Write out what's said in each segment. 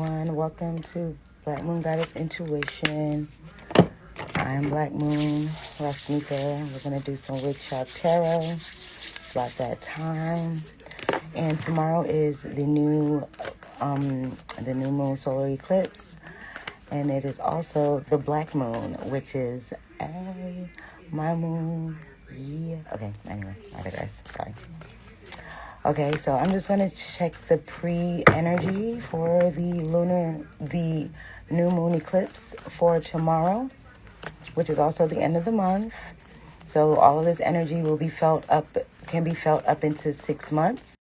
Welcome to Black Moon Goddess Intuition. I'm Black Moon Rasmika. We're gonna do some Wig Shop Tarot. It's about that time. And tomorrow is the new moon solar eclipse, and it is also the black moon, which is my moon. Yeah. Okay. Anyway, I digress. Sorry. Okay, so I'm just going to check the pre-energy for the new moon eclipse for tomorrow, which is also the end of the month. So all of this energy can be felt up into 6 months.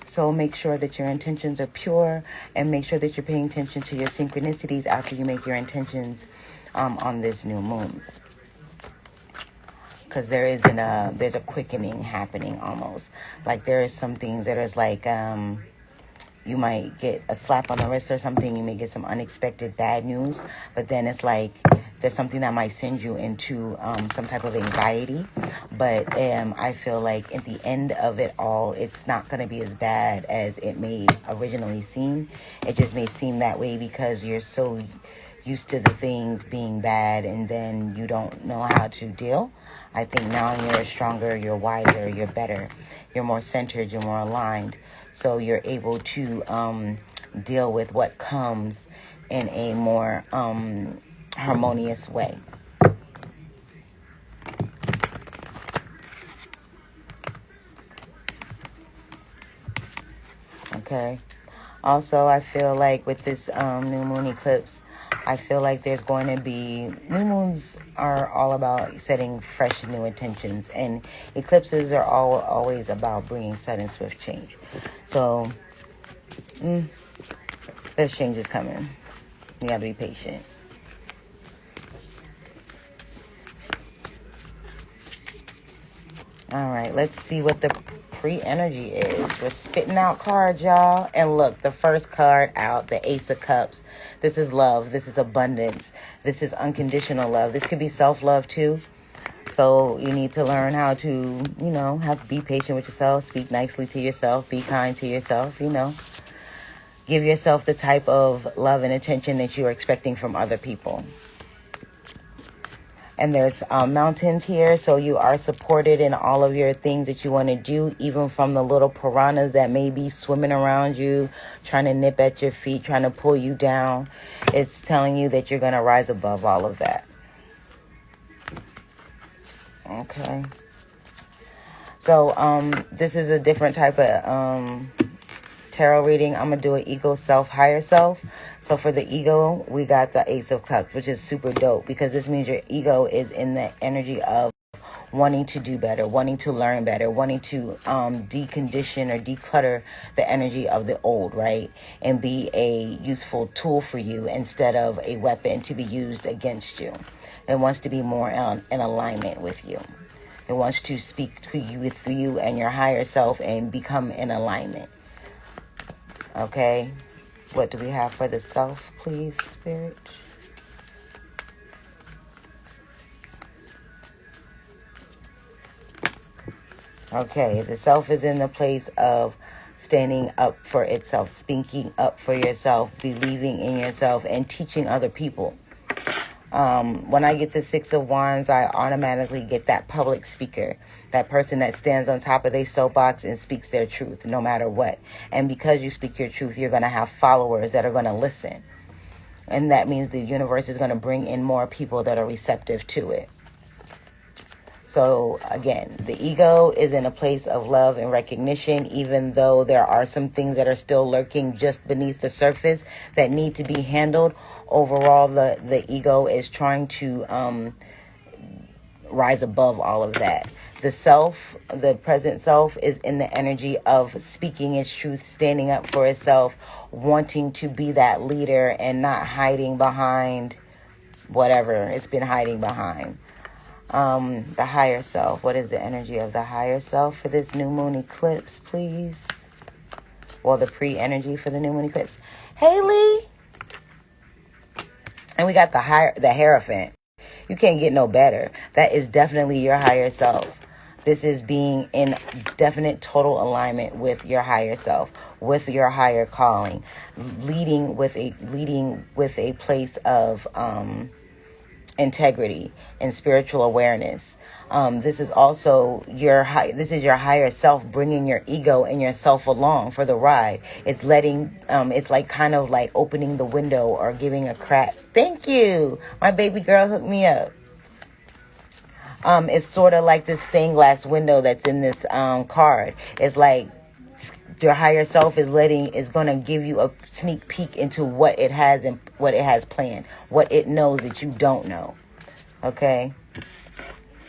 So make sure that your intentions are pure, and make sure that you're paying attention to your synchronicities after you make your intentions on this new moon. Because there's a quickening happening almost. Like there is some things that is like, you might get a slap on the wrist or something. You may get some unexpected bad news. But then it's like there's something that might send you into some type of anxiety. But I feel like at the end of it all, it's not going to be as bad as it may originally seem. It just may seem that way because you're so used to the things being bad, and then you don't know how to deal. I think now you're stronger, you're wiser, you're better, you're more centered, you're more aligned. So you're able to deal with what comes in a more harmonious way. Okay. Also, I feel like with this new moon eclipse, I feel like there's going to be, new moons are all about setting fresh new intentions, and eclipses are always about bringing sudden swift change. So there's changes coming. You got to be patient. All right, let's see what the pre-energy is. We're spitting out cards, y'all. And look, the first card out, the Ace of Cups. This is love. This is abundance. This is unconditional love. This could be self-love too. So you need to learn how to, be patient with yourself, speak nicely to yourself, be kind to yourself, Give yourself the type of love and attention that you are expecting from other people. And there's mountains here, so you are supported in all of your things that you want to do, even from the little piranhas that may be swimming around you, trying to nip at your feet, trying to pull you down. It's telling you that you're going to rise above all of that. Okay. So this is a different type of tarot reading. I'm going to do an ego, self, higher self. So for the ego, we got the Ace of Cups, which is super dope because this means your ego is in the energy of wanting to do better, wanting to learn better, wanting to decondition or declutter the energy of the old, right? And be a useful tool for you instead of a weapon to be used against you. It wants to be more in alignment with you. It wants to speak to you with you and your higher self and become in alignment. Okay? What do we have for the self, please, Spirit? Okay, the self is in the place of standing up for itself, speaking up for yourself, believing in yourself, and teaching other people. When I get the Six of Wands, I automatically get that public speaker, that person that stands on top of their soapbox and speaks their truth no matter what. And because you speak your truth, you're going to have followers that are going to listen. And that means the universe is going to bring in more people that are receptive to it. So again, the ego is in a place of love and recognition, even though there are some things that are still lurking just beneath the surface that need to be handled. Overall, the ego is trying to rise above all of that. The self, the present self, is in the energy of speaking its truth, standing up for itself, wanting to be that leader and not hiding behind whatever it's been hiding behind. The higher self. What is the energy of the higher self for this new moon eclipse, please? Well, the pre-energy for the new moon eclipse. Haley. And we got the Hierophant. You can't get no better. That is definitely your higher self. This is being in definite total alignment with your higher self, with your higher calling, leading with a place of integrity and spiritual awareness. This is also your higher self bringing your ego and yourself along for the ride. It's it's like kind of like opening the window or giving a crack. Thank you. My baby girl hooked me up. It's sort of like this stained glass window that's in this card. It's like your higher self is going to give you a sneak peek into what it has and what it has planned, what it knows that you don't know. Okay?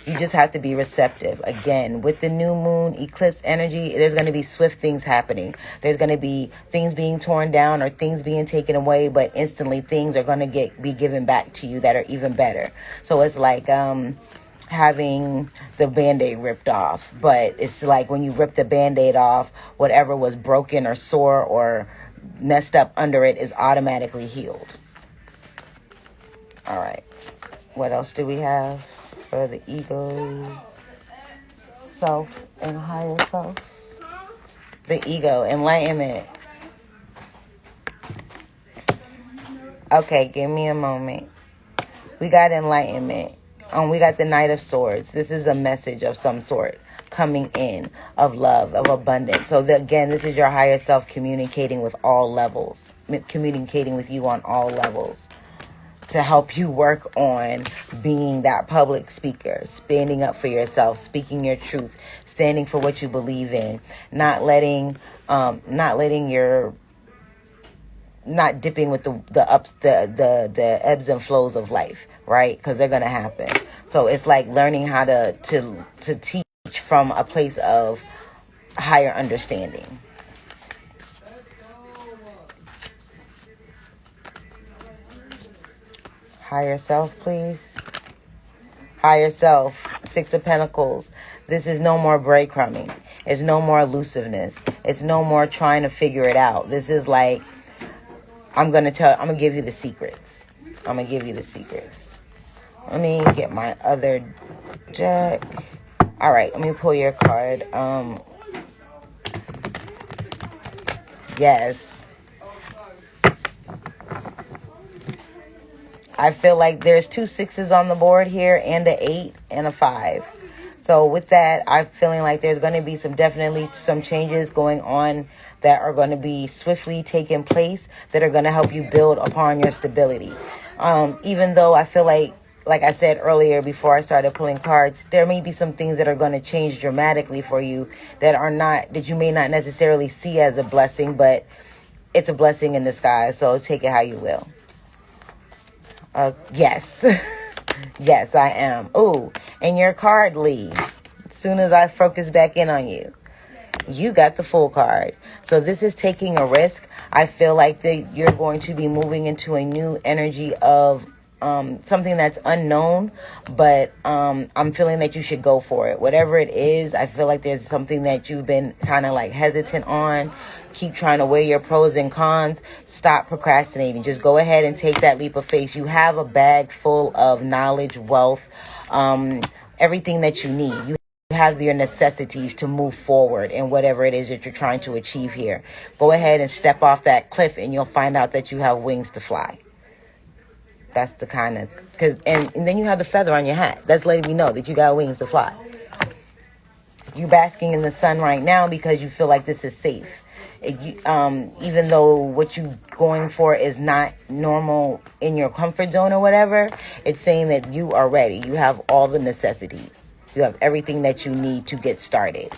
You just have to be receptive. Again, with the new moon eclipse energy, there's going to be swift things happening. There's going to be things being torn down or things being taken away, but instantly things are going to be given back to you that are even better. So it's like having the Band-Aid ripped off, but it's like when you rip the Band-Aid off, whatever was broken or sore or messed up under it is automatically healed. All right. What else do we have for the ego, self, and higher self? The ego, enlightenment. Okay, give me a moment. We got enlightenment. We got the Knight of Swords. This is a message of some sort coming in of love, of abundance. So again, this is your higher self communicating with all levels, communicating with you on all levels to help you work on being that public speaker, standing up for yourself, speaking your truth, standing for what you believe in, not dipping with the ebbs and flows of life, right? Because they're going to happen. So it's like learning how to teach from a place of higher understanding. Higher self, please. Higher self, Six of Pentacles. This is no more breadcrumbing. It's no more elusiveness. It's no more trying to figure it out. This is like, I'm going to give you the secrets. I'm going to give you the secrets. Let me get my other deck. All right, let me pull your card. Yes. I feel like there's 2 6s on the board here and an 8 and a 5. So with that, I'm feeling like there's going to be definitely some changes going on that are going to be swiftly taking place that are going to help you build upon your stability. Even though I feel like I said earlier before I started pulling cards, there may be some things that are going to change dramatically for you that you may not necessarily see as a blessing, but it's a blessing in disguise. So take it how you will. Yes. Yes, I am. Ooh, and your card, Lee. As soon as I focus back in on you, you got the Fool card. So this is taking a risk. I feel like you're going to be moving into a new energy of something that's unknown, but I'm feeling that you should go for it. Whatever it is, I feel like there's something that you've been kind of like hesitant on. Keep trying to weigh your pros and cons. Stop procrastinating. Just go ahead and take that leap of faith. You have a bag full of knowledge, wealth, everything that you need. You have your necessities to move forward in whatever it is that you're trying to achieve here. Go ahead and step off that cliff and you'll find out that you have wings to fly. That's the kind of, and then you have the feather on your hat. That's letting me know that you got wings to fly. You're basking in the sun right now because you feel like this is safe. Even though what you're going for is not normal in your comfort zone or whatever, it's saying that you are ready. You have all the necessities. You have everything that you need to get started.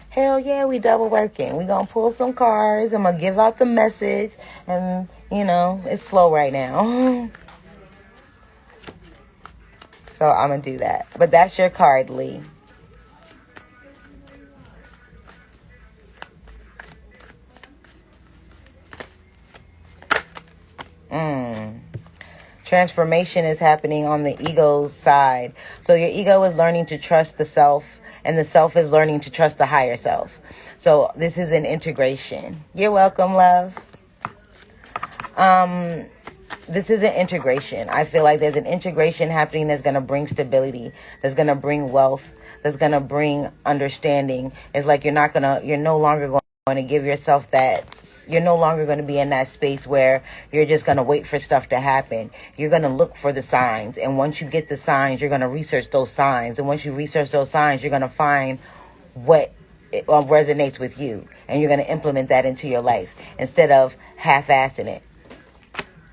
Hell yeah, we double working. We gonna pull some cards. I'm gonna give out the message. And, it's slow right now. So I'm gonna do that. But that's your card, Lee. Transformation is happening on the ego side. So your ego is learning to trust the self, and the self is learning to trust the higher self. So this is an integration. You're welcome, love. this is an integration. I feel like there's an integration happening that's going to bring stability, that's going to bring wealth, that's going to bring understanding. It's like you're no longer going to give yourself that, you're no longer going to be in that space where you're just going to wait for stuff to happen. You're going to look for the signs. And once you get the signs, you're going to research those signs. And once you research those signs, you're going to find what resonates with you. And you're going to implement that into your life instead of half-assing it.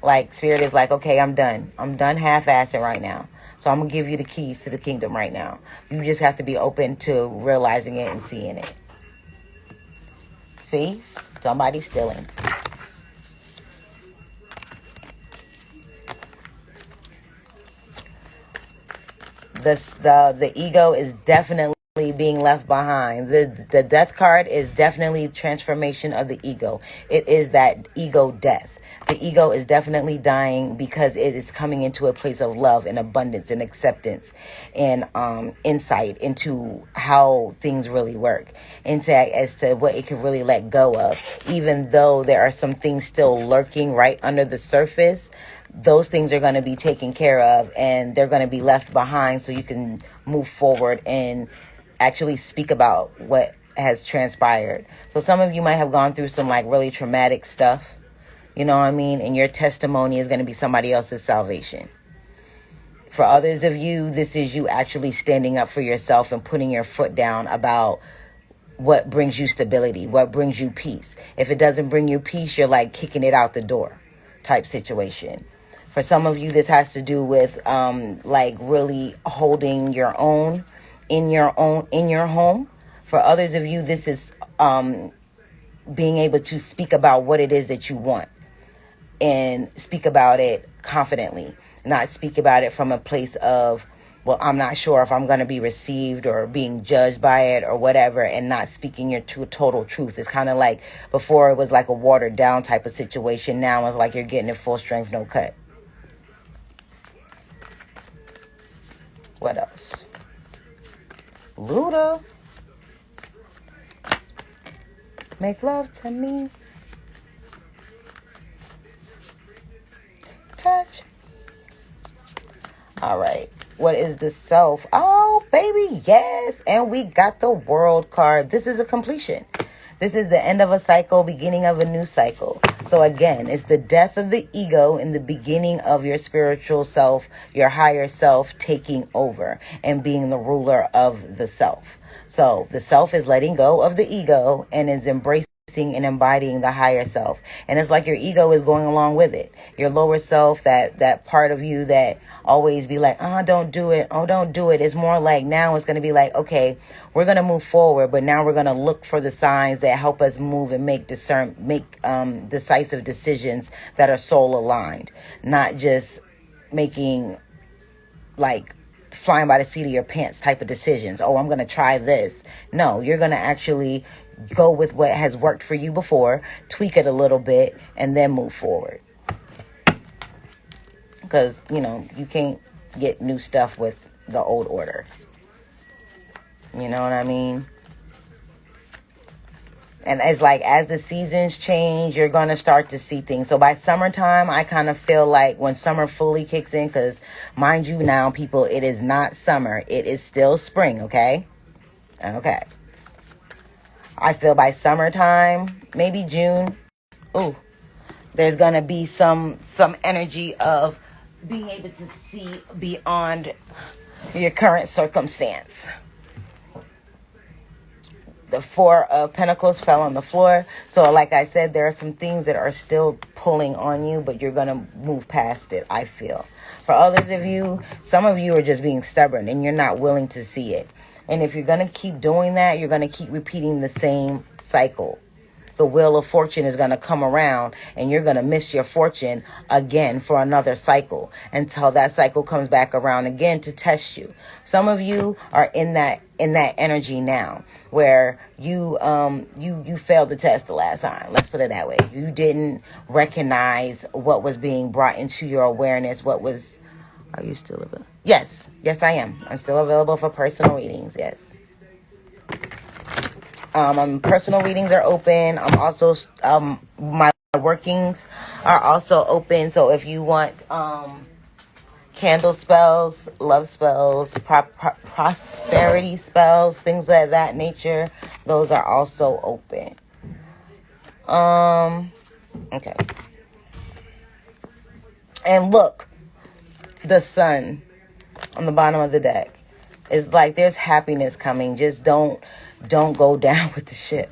Like, Spirit is like, okay, I'm done. I'm done half-assing right now. So I'm going to give you the keys to the kingdom right now. You just have to be open to realizing it and seeing it. See? Somebody's stealing. The ego is definitely being left behind. The death card is definitely transformation of the ego. It is that ego death. The ego is definitely dying because it is coming into a place of love and abundance and acceptance and insight into how things really work, as to what it can really let go of. Even though there are some things still lurking right under the surface, those things are going to be taken care of and they're going to be left behind so you can move forward and actually speak about what has transpired. So some of you might have gone through some like really traumatic stuff. You know what I mean? And your testimony is going to be somebody else's salvation. For others of you, this is you actually standing up for yourself and putting your foot down about what brings you stability, what brings you peace. If it doesn't bring you peace, you're like kicking it out the door type situation. For some of you, this has to do with like really holding your own in your home. For others of you, this is being able to speak about what it is that you want. And speak about it confidently, not speak about it from a place of, well, I'm not sure if I'm going to be received or being judged by it or whatever, and not speaking your total truth. It's kind of like before it was like a watered down type of situation. Now it's like you're getting it full strength, no cut. What else? Luda. Make love to me. Touch. All right. What is the self? Oh, baby, yes. And we got the World card. This is a completion. This is the end of a cycle, beginning of a new cycle. So again, it's the death of the ego and the beginning of your spiritual self, your higher self taking over and being the ruler of the self. So the self is letting go of the ego and is embracing and embodying the higher self. And it's like your ego is going along with it. Your lower self, that part of you that always be like, oh, don't do it. Oh, don't do it. It's more like now it's going to be like, okay, we're going to move forward, but now we're going to look for the signs that help us move and make decisive decisions that are soul aligned, not just making like flying by the seat of your pants type of decisions. Oh, I'm going to try this. No, you're going to actually go with what has worked for you before, tweak it a little bit, and then move forward. Because, you know, you can't get new stuff with the old order. You know what I mean? And it's like as the seasons change, you're going to start to see things. So by summertime, I kind of feel like when summer fully kicks in, because mind you now, people, it is not summer. It is still spring, okay? Okay. I feel by summertime, maybe June, there's going to be some energy of being able to see beyond your current circumstance. The Four of Pentacles fell on the floor. So like I said, there are some things that are still pulling on you, but you're going to move past it, I feel. For others of you, some of you are just being stubborn and you're not willing to see it. And if you're going to keep doing that, you're going to keep repeating the same cycle. The wheel of fortune is going to come around and you're going to miss your fortune again for another cycle until that cycle comes back around again to test you. Some of you are in that energy now where you failed the test the last time. Let's put it that way. You didn't recognize what was being brought into your awareness. Are you still available? Yes, I am. I'm still available for personal readings. Yes. Personal readings are open. I'm also my workings are also open. So if you want candle spells, love spells, prosperity spells, things of that nature, those are also open. Okay. And look, the sun on the bottom of the deck. It's like there's happiness coming. Just don't go down with the ship.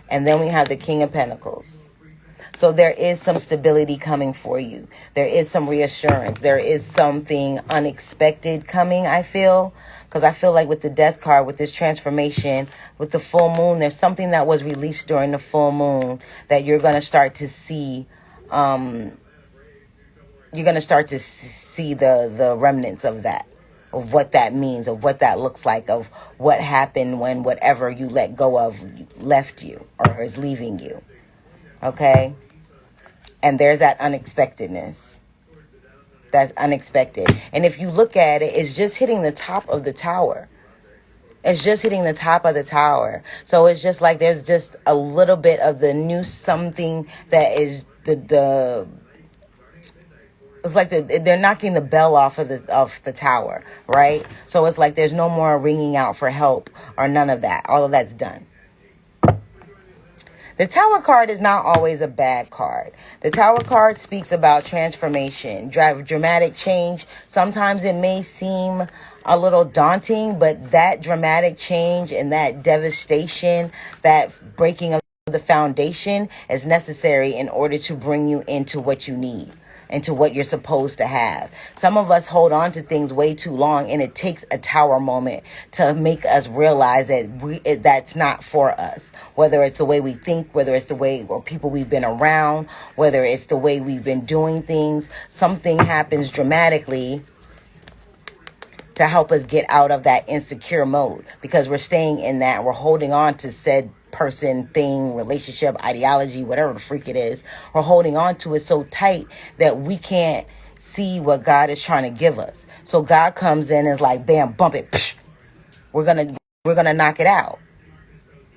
And then we have the King of Pentacles. So there is some stability coming for you. There is some reassurance. There is something unexpected coming, I feel. Because I feel like with the Death card, with this transformation, with the full moon, there's something that was released during the full moon that you're going to start to see. You're going to start to see the remnants of that. Of what that means, of what that looks like, of what happened when whatever you let go of left you or is leaving you. Okay? And there's that unexpectedness. That's unexpected. And if you look at it, it's just hitting the top of the tower. It's just hitting the top of the tower. So it's just like there's just a little bit of the new something that is the it's like they're knocking the bell off of the tower, right? So it's like there's no more ringing out for help or none of that. All of that's done. The Tower card is not always a bad card. The Tower card speaks about transformation, dramatic change. Sometimes it may seem a little daunting, but that dramatic change and that devastation, that breaking of the foundation is necessary in order to bring you into what you need. Into what you're supposed to have. Some of us hold on to things way too long, and it takes a tower moment to make us realize that that's not for us. Whether it's the way we think, whether it's the way or people we've been around, whether it's the way we've been doing things, something happens dramatically to help us get out of that insecure mode because we're staying in that. We're holding on to said person, thing, relationship, ideology, whatever the freak it is. We're holding on to it so tight that we can't see what God is trying to give us. So God comes in and is like, bam, bump it. Psh, we're gonna knock it out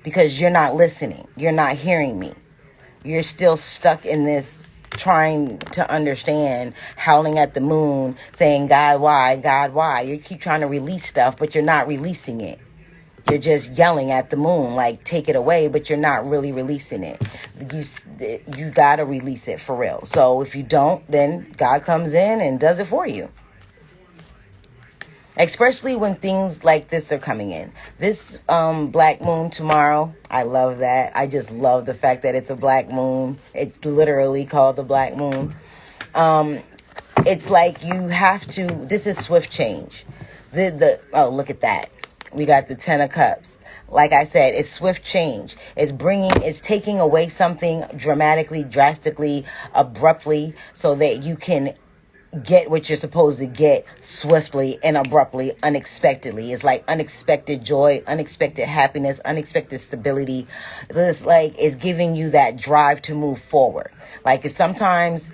because you're not listening. You're not hearing me. You're still stuck in this trying to understand, howling at the moon, saying, God, why? God, why? You keep trying to release stuff, but you're not releasing it. You're just yelling at the moon, like, take it away, but you're not really releasing it. You got to release it for real. So if you don't, then God comes in and does it for you. Especially when things like this are coming in. This black moon tomorrow, I love that. I just love the fact that it's a black moon. It's literally called the black moon. It's like you have to, this is swift change. Oh, look at that. We got the 10 of Cups. Like I said, it's swift change. It's taking away something dramatically, drastically, abruptly, so that you can get what you're supposed to get swiftly and abruptly, unexpectedly. It's like unexpected joy, unexpected happiness, unexpected stability. It's giving you that drive to move forward. Like sometimes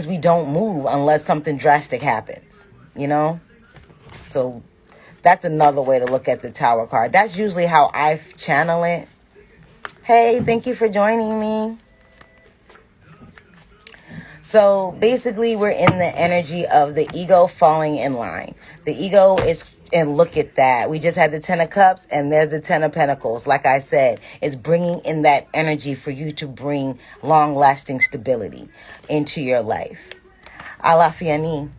we don't move unless something drastic happens, you know? So that's another way to look at the Tower card. That's usually how I channel it. Hey, thank you for joining me. So basically, we're in the energy of the ego falling in line. The ego is, and look at that. We just had the 10 of Cups, and there's the 10 of Pentacles. Like I said, it's bringing in that energy for you to bring long-lasting stability into your life. Alafiani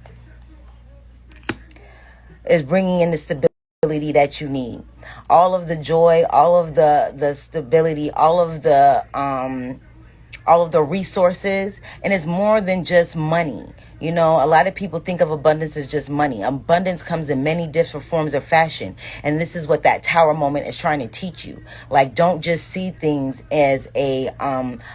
is bringing in the stability that you need. All of the joy, all of the stability, all of the resources. And it's more than just money. You know, a lot of people think of abundance as just money. Abundance comes in many different forms of fashion. And this is what that Tower moment is trying to teach you. Like, don't just see things as a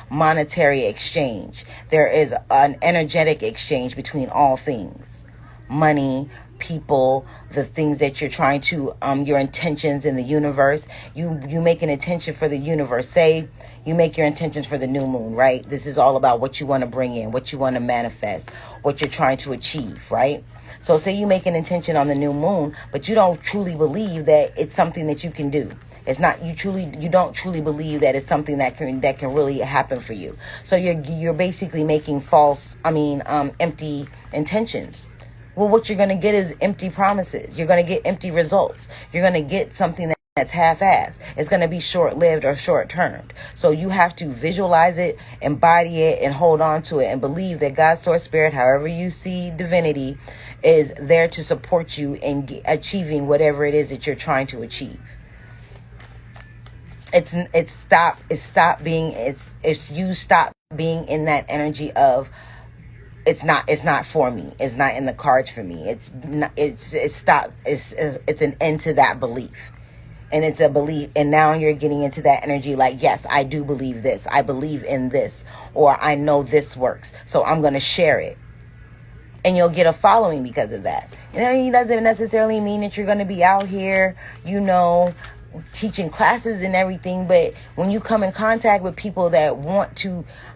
monetary exchange. There is an energetic exchange between all things. Money, people, the things that you're trying to, your intentions in the universe. You make an intention for the universe. Say you make your intentions for the new moon, right? This is all about what you want to bring in, what you want to manifest, what you're trying to achieve, right? So say you make an intention on the new moon, but you don't truly believe that it's something that you can do. It's not, you don't truly believe that it's something that can really happen for you. So you're basically making empty intentions. Well, what you're going to get is empty promises. You're going to get empty results. You're going to get something that's half-assed. It's going to be short-lived or short-termed. So you have to visualize it, embody it, and hold on to it, and believe that God, Source, Spirit, however you see divinity, is there to support you in achieving whatever it is that you're trying to achieve. It's you stop being in that energy of it's not for me. It's not in the cards for me. It's an end to that belief. And it's a belief, and now you're getting into that energy like, yes, I do believe this. I believe in this, or I know this works, so I'm going to share it. And you'll get a following because of that. And it doesn't necessarily mean that you're going to be out here, teaching classes and everything. But when you come in contact with people that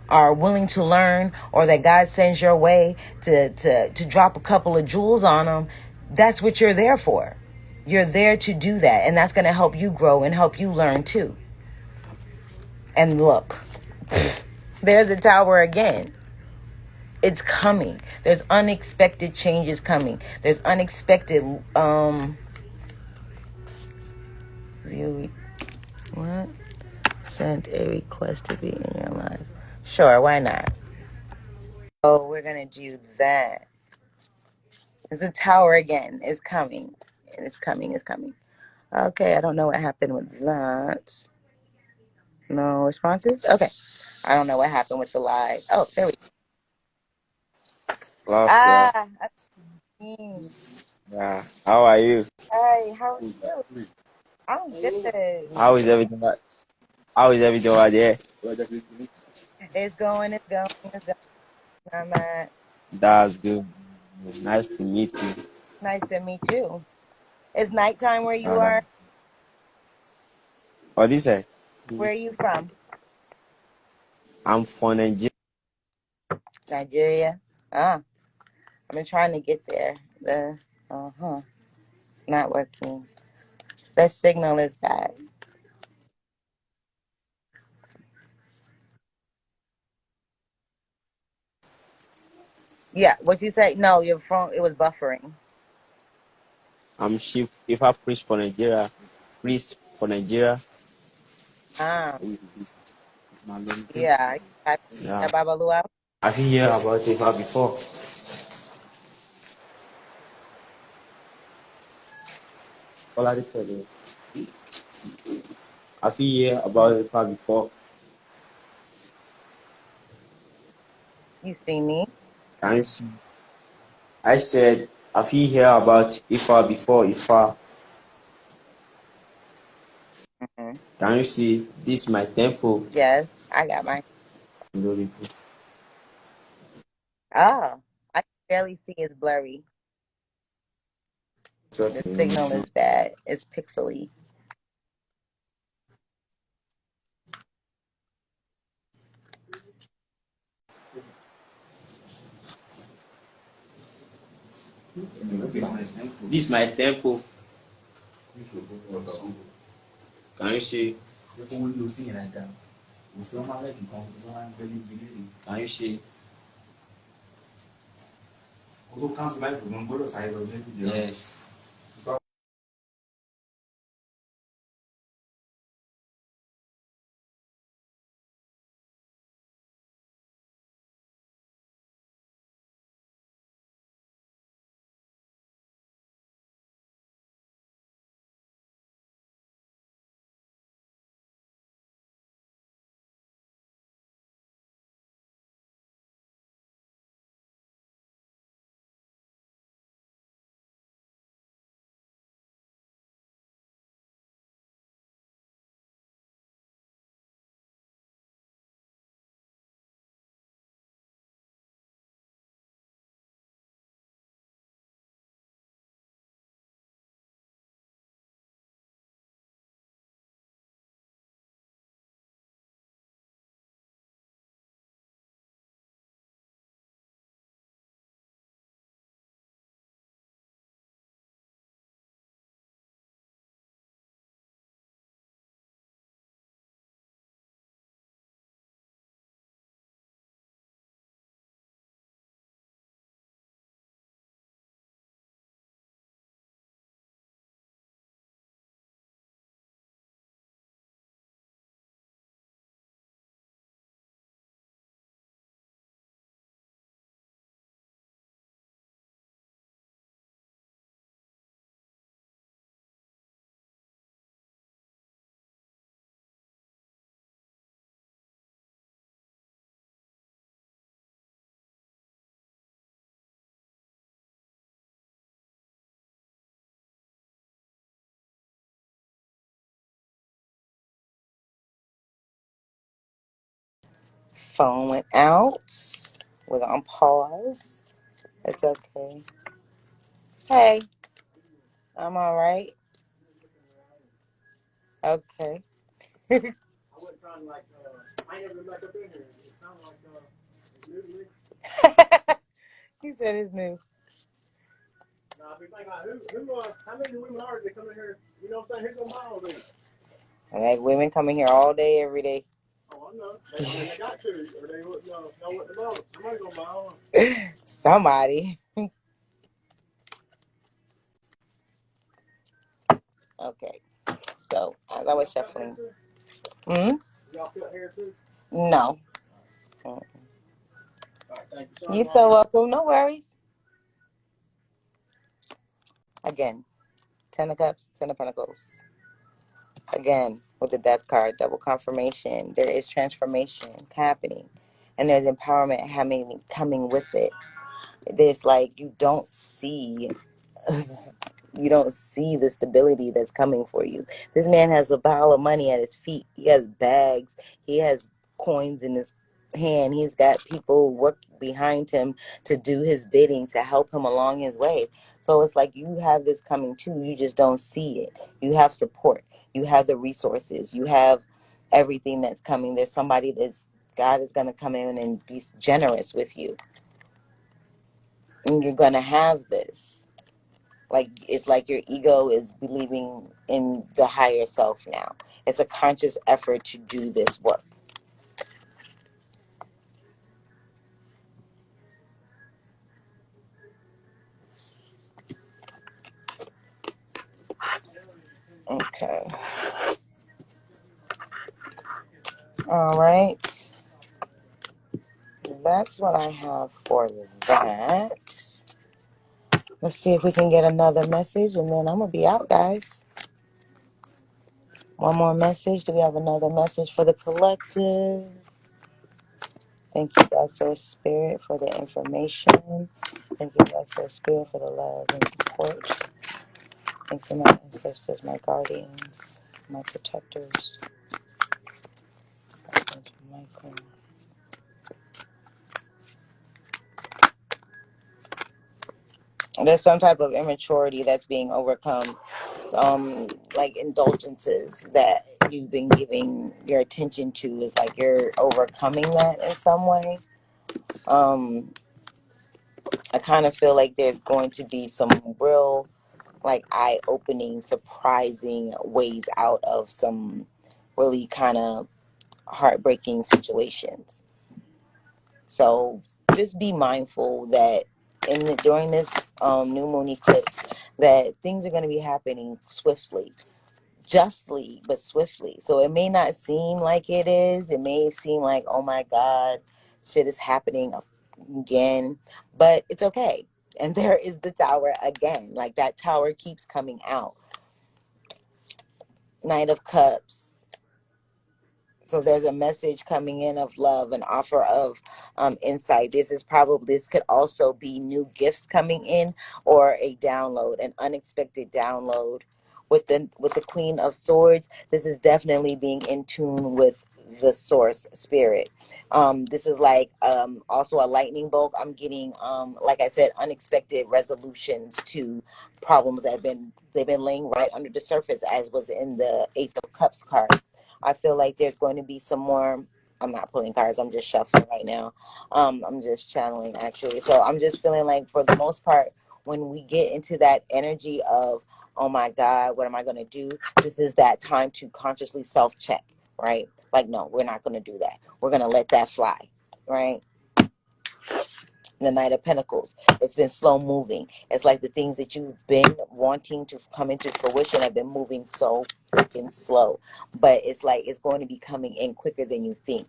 are willing to learn, or that God sends your way to drop a couple of jewels on them, that's what you're there for. You're there to do that. And that's going to help you grow and help you learn too. And look, there's the tower again. It's coming. There's unexpected changes coming. There's unexpected what? Sent a request to be in your life. Sure, why not? Oh, we're gonna do that. There's a tower again. It's coming. It's coming. It's coming. Okay, I don't know what happened with that. No responses? Okay. I don't know what happened with the live. Oh, there we go. Love, yeah. I see. Yeah. How are you? Hi, how are you? I'm good. How is everything? How is everything over there? It's going, it's going, it's going. I'm That's good. Nice to meet you. nice to meet you. It's nighttime where you Uh, are. what is it? Where are you from? I'm from Nigeria. Nigeria. Ah, I've been trying to get there. Not working. The signal is bad. Yeah, what you say? No, your phone, it was buffering. I'm chief. If I preach for Nigeria, priest for Nigeria. Ah, yeah. Yeah. Babalua. Have you heard about Ifa before? Have you heard about Ifa before? You see me? Can you see? I said, have you heard about Ifa before? Ifa. Hmm. Can you see? This is my temple. Yes, I got mine. Ah, I can barely see. It's blurry. The signal is bad. It's pixely. This is my temple. Can you see? Can you see? Yes. phone went out. Was on pause. It's okay. Hey, I'm all right. Okay. I wasn't trying to I ain't never been back up in here. It sounds like it's new to me. He said it's new. No, I've been thinking how many women are they come in here? You know what I'm saying? Who's gonna buy all these? Like women coming here all day, every day. Oh, I know. They got to, or they wouldn't know what to know. Somebody's gonna buy them. Somebody. Okay. So as I was shuffling. Hmm? Y'all cut hair too? No. All right, thank you. Sorry, You're so welcome. No worries. Again, Ten of Cups, Ten of Pentacles. Again, with the Death card, double confirmation. There is transformation happening, and there's empowerment coming with it. There's like you don't see you don't see the stability that's coming for you. This man has a pile of money at his feet. He has bags. He has coins in his hand. He's got people work behind him to do his bidding, to help him along his way. So it's like you have this coming too. You just don't see it. You have support. You have the resources. You have everything that's coming. There's somebody that's God is going to come in and be generous with you. And you're going to have this. Like it's like your ego is believing in the higher self now. It's a conscious effort to do this work. Okay. All right. That's what I have for that. Let's see if we can get another message, and then I'm going to be out, guys. One more message. Do we have another message for the collective? Thank you, guys, for Spirit, for the information. Thank you, guys, for Spirit, for the love and support. Thank you, my ancestors, my guardians, my protectors. Thank you, Michael. There's some type of immaturity that's being overcome, like indulgences that you've been giving your attention to is like you're overcoming that in some way. I kind of feel like there's going to be some real like eye-opening, surprising ways out of some really kind of heartbreaking situations. So just be mindful that during this new moon eclipse, that things are going to be happening swiftly, justly, but swiftly. So it may not seem like it is. It may seem like, oh my God, shit is happening again, but it's okay. And there is the Tower again. Like that Tower keeps coming out. Knight of Cups. So there's a message coming in of love, an offer of insight. This could also be new gifts coming in, or a download, an unexpected download. With the Queen of Swords, this is definitely being in tune with the source spirit. This is like also a lightning bolt. I'm getting like I said, unexpected resolutions to problems that they've been laying right under the surface, as was in the Ace of Cups card. I feel like there's going to be some more. I'm not pulling cards. I'm just shuffling right now. I'm just channeling actually. So I'm just feeling like for the most part, when we get into that energy of, oh my God, what am I going to do? This is that time to consciously self-check, right? Like, no, we're not going to do that. We're going to let that fly, right? The Knight of Pentacles. It's been slow moving. It's like the things that you've been wanting to come into fruition have been moving so freaking slow. But it's like it's going to be coming in quicker than you think.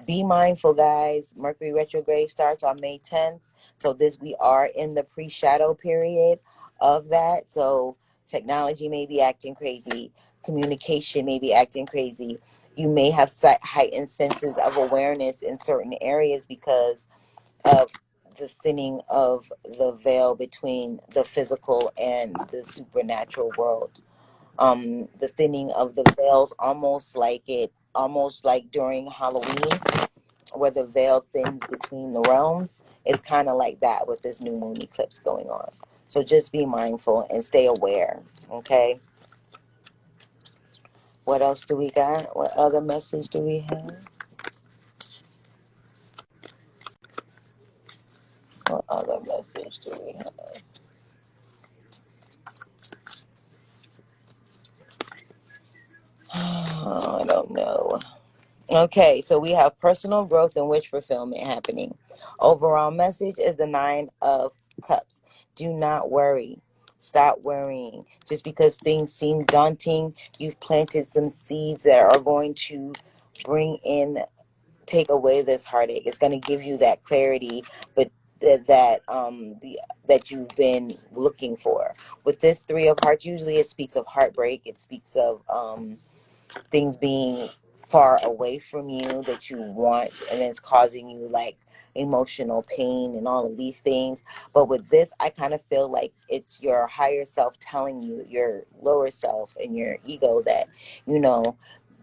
Be mindful, guys. Mercury retrograde starts on May 10th. So we are in the pre-shadow period of that. So technology may be acting crazy. Communication may be acting crazy. You may have heightened senses of awareness in certain areas because of the thinning of the veil between the physical and the supernatural world. The thinning of the veils, almost like during Halloween, where the veil thins between the realms. It's kind of like that with this new moon eclipse going on. So just be mindful and stay aware, okay? What else do we got? What other message do we have? What other message do we have? I don't know. Okay, so we have personal growth and wish fulfillment happening. Overall message is the 9 of Cups. Do not worry. Stop worrying. Just because things seem daunting, you've planted some seeds that are going to bring in, take away this heartache. It's going to give you that clarity, but that you've been looking for. With this 3 of Hearts, usually it speaks of heartbreak. It speaks of things being far away from you that you want, and it's causing you like emotional pain and all of these things. But with this, I kind of feel like it's your higher self telling you, your lower self and your ego, that you know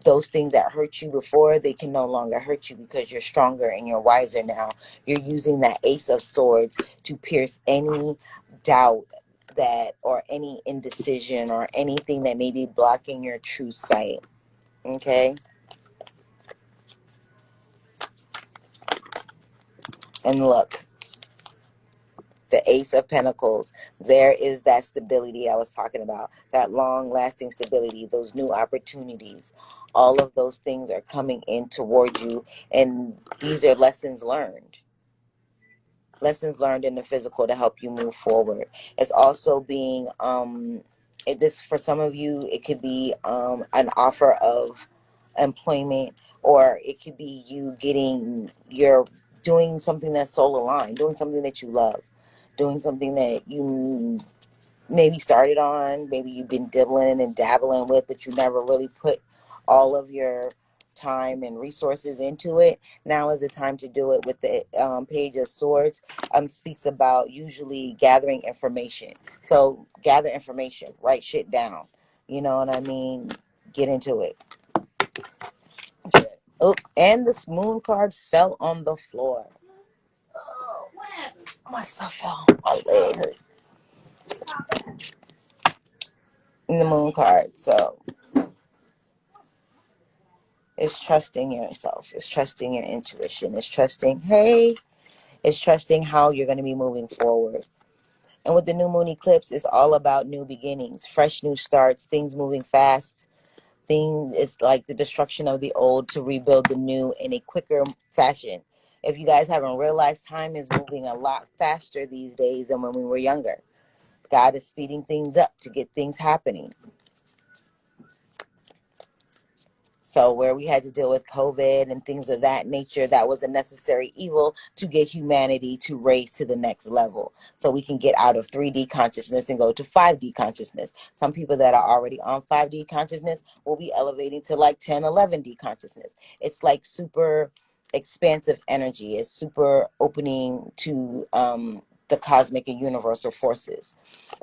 those things that hurt you before, they can no longer hurt you because you're stronger and you're wiser now. You're using that Ace of Swords to pierce any doubt that, or any indecision, or anything that may be blocking your true sight. Okay, and look, the Ace of Pentacles, there is that stability I was talking about, that long lasting stability, those new opportunities. All of those things are coming in toward you, and these are lessons learned. Lessons learned in the physical to help you move forward. It's also being this, for some of you, it could be an offer of employment, or it could be you getting your, doing something that's soul aligned, doing something that you love, doing something that you maybe started on, maybe you've been dibbling and dabbling with, but you never really put all of your time and resources into it. Now is the time to do it. With the Page of Swords, speaks about usually gathering information. So gather information, write shit down. You know what I mean? Get into it. Oh, and this moon card fell on the floor. Oh, what happened? My stuff fell. My leg hurt. In the moon card. So it's trusting yourself. It's trusting your intuition. It's trusting, hey, it's trusting how you're going to be moving forward. And with the new moon eclipse, it's all about new beginnings, fresh new starts, things moving fast. Things, it's like the destruction of the old to rebuild the new in a quicker fashion. If you guys haven't realized, time is moving a lot faster these days than when we were younger. God is speeding things up to get things happening. So where we had to deal with COVID and things of that nature, that was a necessary evil to get humanity to raise to the next level. So we can get out of 3D consciousness and go to 5D consciousness. Some people that are already on 5D consciousness will be elevating to like 10, 11D consciousness. It's like super expansive energy. It's super opening to the cosmic and universal forces.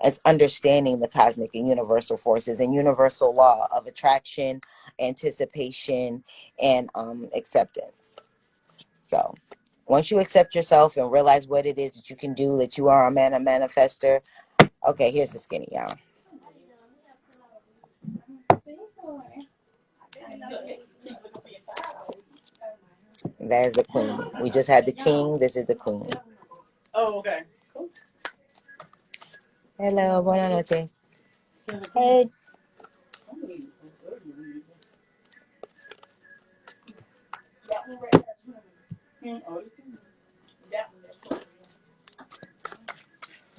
It's understanding the cosmic and universal forces and universal law of attraction, anticipation, and acceptance. So once you accept yourself and realize what it is that you can do, that you are a manifester. Okay, here's the skinny, y'all. That is the queen. We just had the king. This is the queen. Oh, okay. Hello, buenas noches. Hey.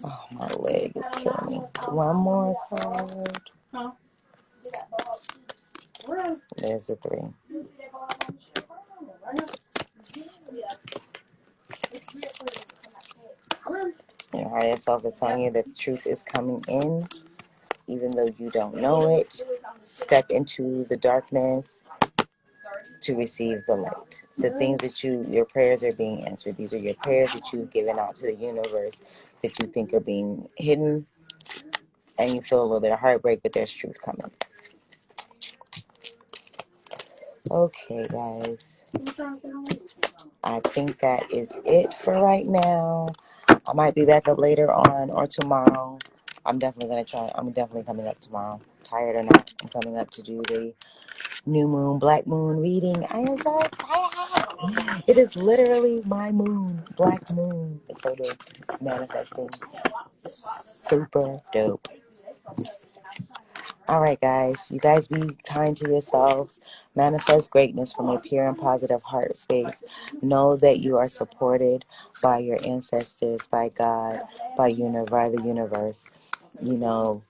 Oh, my leg is killing me. One more card. Huh? There's the 3. Your higher self is telling you that the truth is coming in, even though you don't know it. Step into the darkness to receive the light. The things that your prayers are being answered. These are your prayers that you've given out to the universe that you think are being hidden, and you feel a little bit of heartbreak, but there's truth coming. Okay, guys. I think that is it for right now. I might be back up later on or tomorrow. I'm definitely coming up tomorrow. Tired or not, I'm coming up to do the new moon, black moon reading. I am so excited. It is literally my moon, black moon. It's so dope. Manifesting. Super dope. All right, guys. You guys be kind to yourselves. Manifest greatness from a pure and positive heart space. Know that you are supported by your ancestors, by God, by the universe. You know,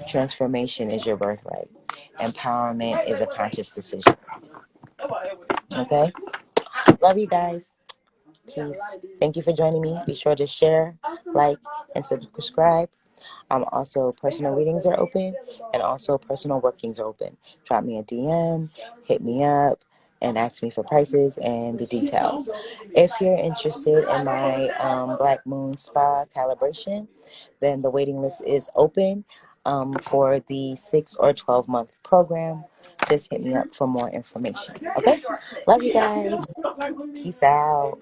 transformation is your birthright. Empowerment is a conscious decision. Okay? Love you guys. Peace. Thank you for joining me. Be sure to share, like, and subscribe. Also, personal readings are open, and also personal workings are open. Drop me a DM, hit me up, and ask me for prices and the details. If you're interested in my Black Moon Spa calibration, then the waiting list is open for the 6 or 12-month program. Just hit me up for more information. Okay? Love you guys. Peace out.